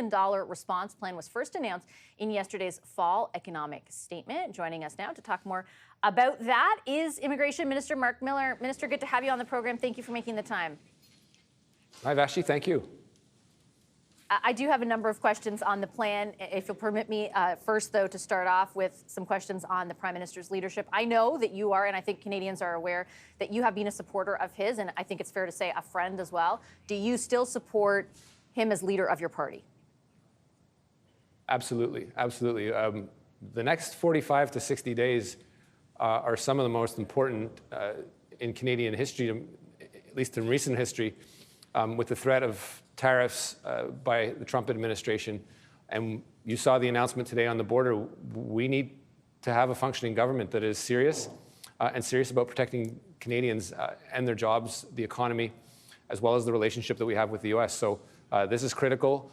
trillion response plan was first announced in yesterday's fall economic statement. Joining us now to talk more about that is Immigration Minister Mark Miller. Minister, good to have you on the program. Thank you for making the time. Hi, Vassy. Thank you. I do have a number of questions on the plan, if you'll permit me. First, though, to start off with some questions on the Prime Minister's leadership. I know that you are, and I think Canadians are aware, that you have been a supporter of his, and I think it's fair to say a friend as well. Do you still support him as leader of your party? Absolutely. Absolutely. The next 45 to 60 days are some of the most important in Canadian history, at least in recent history, with the threat of tariffs by the Trump administration. And you saw the announcement today on the border. We need to have a functioning government that is serious and serious about protecting Canadians and their jobs, the economy, as well as the relationship that we have with the U.S. So this is critical.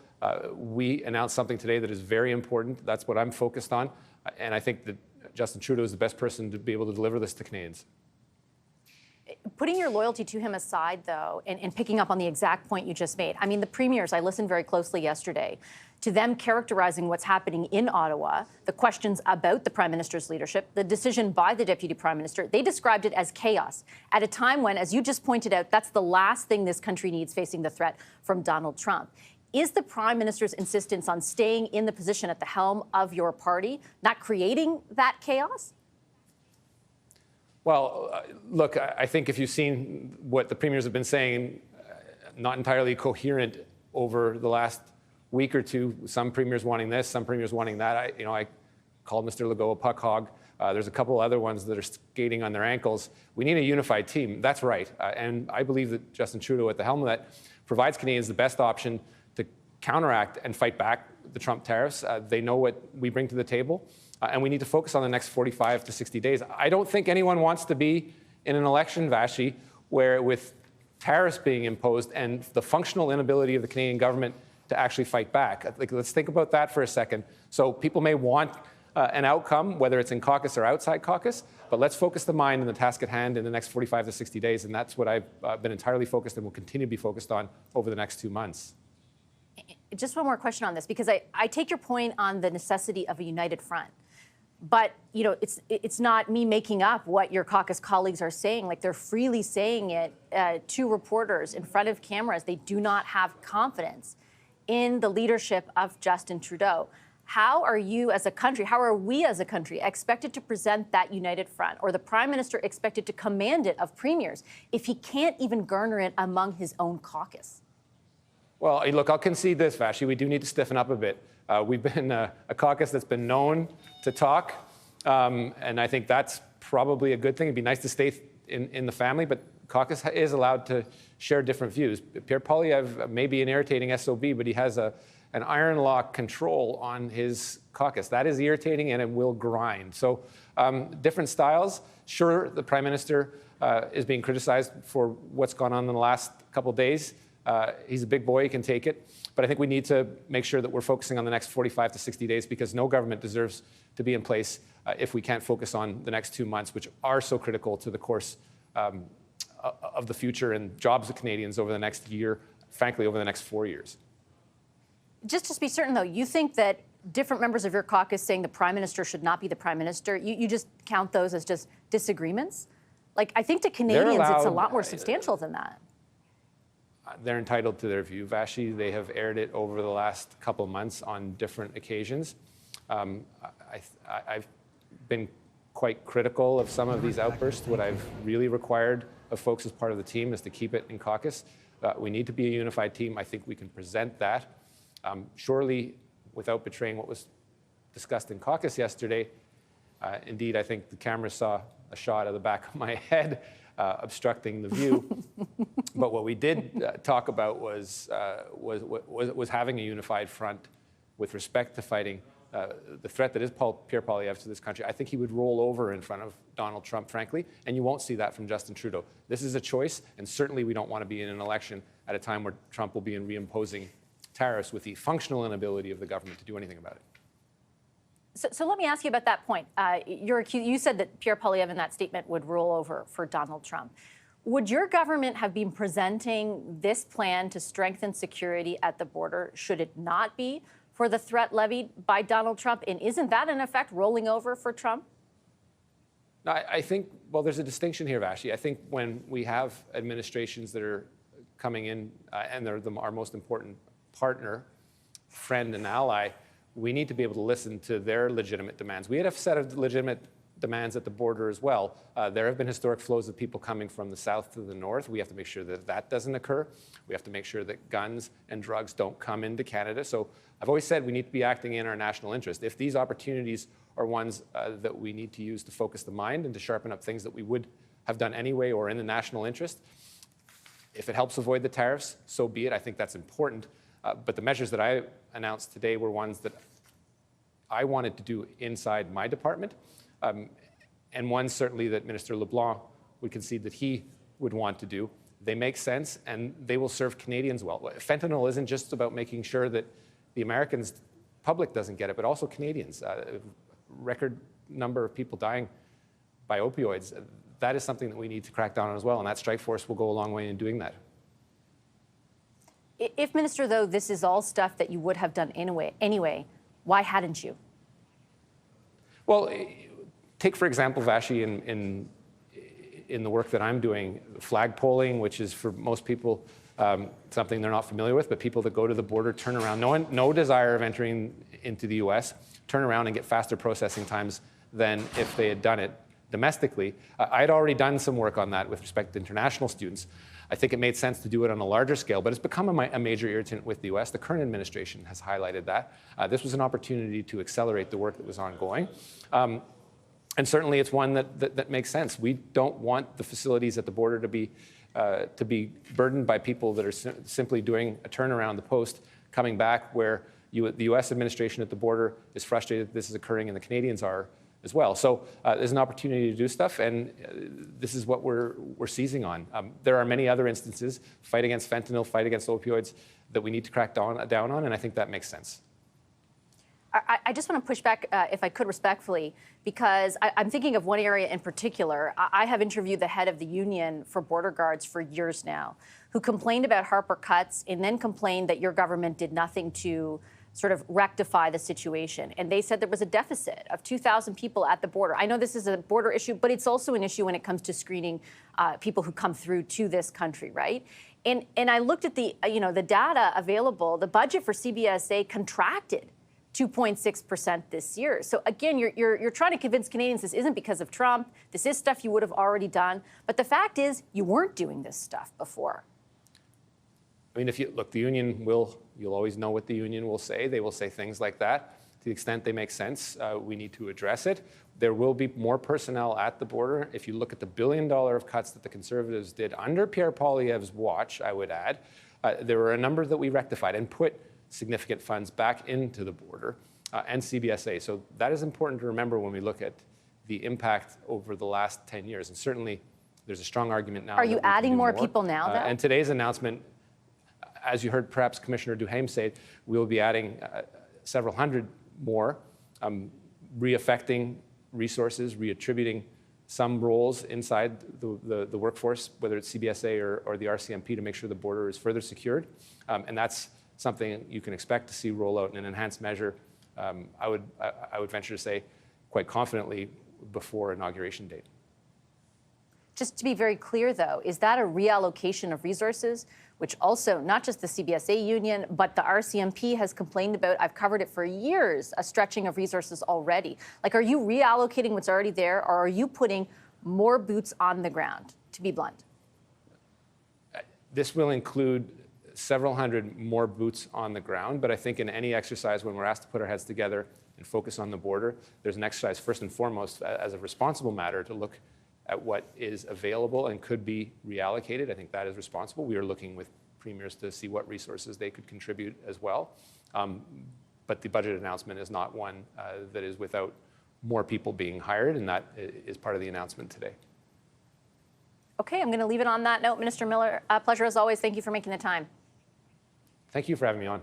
We announced something today that is very important. That's what I'm focused on. And I think that Justin Trudeau is the best person to be able to deliver this to Canadians. Putting your loyalty to him aside, though, and picking up on the exact point you just made, I mean, the premiers, I listened very closely yesterday to them characterizing what's happening in Ottawa, the questions about the Prime Minister's leadership, the decision by the Deputy Prime Minister. They described it as chaos at a time when, as you just pointed out, that's the last thing this country needs facing the threat from Donald Trump. Is the Prime Minister's insistence on staying in the position at the helm of your party not creating that chaos? Well, look, I think if you've seen what the premiers have been saying, not entirely coherent over the last week or two, some premiers wanting this, some premiers wanting that. I called Mr. Legault a puck hog. There's a couple other ones that are skating on their ankles. We need a unified team. That's right. And I believe that Justin Trudeau at the helm of that provides Canadians the best option to counteract and fight back the Trump tariffs. They know what we bring to the table. And we need to focus on the next 45 to 60 days. I don't think anyone wants to be in an election, Vassy, where with tariffs being imposed and the functional inability of the Canadian government to actually fight back. Let's think about that for a second. So people may want an outcome, whether it's in caucus or outside caucus, but let's focus the mind and the task at hand in the next 45 to 60 days. And that's what I've been entirely focused and will continue to be focused on over the next 2 months. Just one more question on this, because I take your point on the necessity of a united front. But, you know, it's not me making up what your caucus colleagues are saying. Like, they're freely saying it to reporters in front of cameras. They do not have confidence in the leadership of Justin Trudeau. How are you as a country, how are we as a country expected to present that united front, or the Prime Minister expected to command it of premiers, if he can't even garner it among his own caucus? Well, look, I'll concede this, Vassy. We do need to stiffen up a bit. We've been a caucus that's been known to talk, and I think that's probably a good thing. It'd be nice to stay in the family, but caucus is allowed to share different views. Pierre Poilievre may be an irritating SOB, but he has an iron lock control on his caucus. That is irritating, and it will grind. So different styles. Sure, the Prime Minister is being criticized for what's gone on in the last couple of days. He's a big boy, he can take it. But I think we need to make sure that we're focusing on the next 45 to 60 days, because no government deserves to be in place if we can't focus on the next 2 months, which are so critical to the course of the future and jobs of Canadians over the next year, frankly, over the next 4 years. Just to be certain, though, you think that different members of your caucus saying the Prime Minister should not be the Prime Minister, you just count those as just disagreements? Like, I think to Canadians, it's a lot more substantial than that. They're entitled to their view, Vassy. They have aired it over the last couple of months on different occasions. I've been quite critical of some of these outbursts. What I've really required of folks as part of the team is to keep it in caucus. We need to be a unified team. I think we can present that. Surely, without betraying what was discussed in caucus yesterday, indeed, I think the camera saw a shot of the back of my head obstructing the view. But what we did talk about was having a unified front with respect to fighting the threat that is Pierre Poilievre to this country. I think he would roll over in front of Donald Trump, frankly, and you won't see that from Justin Trudeau. This is a choice, and certainly we don't want to be in an election at a time where Trump will be reimposing tariffs with the functional inability of the government to do anything about it. So let me ask you about that point. You said that Pierre Poilievre in that statement would roll over for Donald Trump. Would your government have been presenting this plan to strengthen security at the border should it not be for the threat levied by Donald Trump? And isn't that, in effect, rolling over for Trump? No, I think, well, there's a distinction here, Vassy. I think when we have administrations that are coming in and they're our most important partner, friend, and ally, we need to be able to listen to their legitimate demands. We had a set of legitimate demands at the border as well. There have been historic flows of people coming from the south to the north. We have to make sure that that doesn't occur. We have to make sure that guns and drugs don't come into Canada. So I've always said we need to be acting in our national interest. If these opportunities are ones that we need to use to focus the mind and to sharpen up things that we would have done anyway or in the national interest, if it helps avoid the tariffs, so be it. I think that's important. But the measures that I announced today were ones that I wanted to do inside my department. And one certainly that Minister LeBlanc would concede that he would want to do. They make sense and they will serve Canadians well. Fentanyl isn't just about making sure that the Americans public doesn't get it, but also Canadians. Record number of people dying by opioids. That is something that we need to crack down on as well, and that strike force will go a long way in doing that. If, Minister, though, this is all stuff that you would have done anyway, why hadn't you? Well, take, for example, Vassy, in the work that I'm doing, flag polling, which is for most people something they're not familiar with, but people that go to the border turn around, no desire of entering into the U.S., turn around and get faster processing times than if they had done it domestically. I had already done some work on that with respect to international students. I think it made sense to do it on a larger scale, but it's become a major irritant with the U.S. The current administration has highlighted that. This was an opportunity to accelerate the work that was ongoing. And certainly it's one that makes sense. We don't want the facilities at the border to be burdened by people that are simply doing a turnaround the post, coming back where the U.S. administration at the border is frustrated that this is occurring and the Canadians are as well. So there's an opportunity to do stuff, and this is what we're seizing on. There are many other instances, fight against fentanyl, fight against opioids, that we need to crack down on, and I think that makes sense. I just want to push back, if I could respectfully, because I'm thinking of one area in particular. I have interviewed the head of the union for border guards for years now, who complained about Harper cuts and then complained that your government did nothing to sort of rectify the situation. And they said there was a deficit of 2,000 people at the border. I know this is a border issue, but it's also an issue when it comes to screening people who come through to this country, right? And I looked at the data available. The budget for CBSA contracted 2.6% this year. So again, you're trying to convince Canadians this isn't because of Trump. This is stuff you would have already done. But the fact is, you weren't doing this stuff before. I mean, if you look, the union you'll always know what the union will say. They will say things like that. To the extent they make sense, we need to address it. There will be more personnel at the border. If you look at the $1 billion of cuts that the Conservatives did under Pierre Poilievre's watch, I would add, there were a number that we rectified and put significant funds back into the border and CBSA. So that is important to remember when we look at the impact over the last 10 years. And certainly there's a strong argument now. Are you adding more people now, though? And today's announcement, as you heard perhaps Commissioner Duhaime say, we will be adding several hundred more, reaffecting resources, reattributing some roles inside the workforce, whether it's CBSA or the RCMP, to make sure the border is further secured. And that's something you can expect to see roll out in an enhanced measure, I would venture to say quite confidently before inauguration date. Just to be very clear, though, is that a reallocation of resources, which also not just the CBSA union, but the RCMP has complained about? I've covered it for years, a stretching of resources already. Like, are you reallocating what's already there, or are you putting more boots on the ground, to be blunt? This will include several hundred more boots on the ground, but I think in any exercise when we're asked to put our heads together and focus on the border, there's an exercise first and foremost as a responsible matter to look at what is available and could be reallocated. I think that is responsible. We are looking with premiers to see what resources they could contribute as well. But the budget announcement is not one that is without more people being hired, and that is part of the announcement today. Okay, I'm going to leave it on that note. Minister Miller, pleasure as always. Thank you for making the time. Thank you for having me on.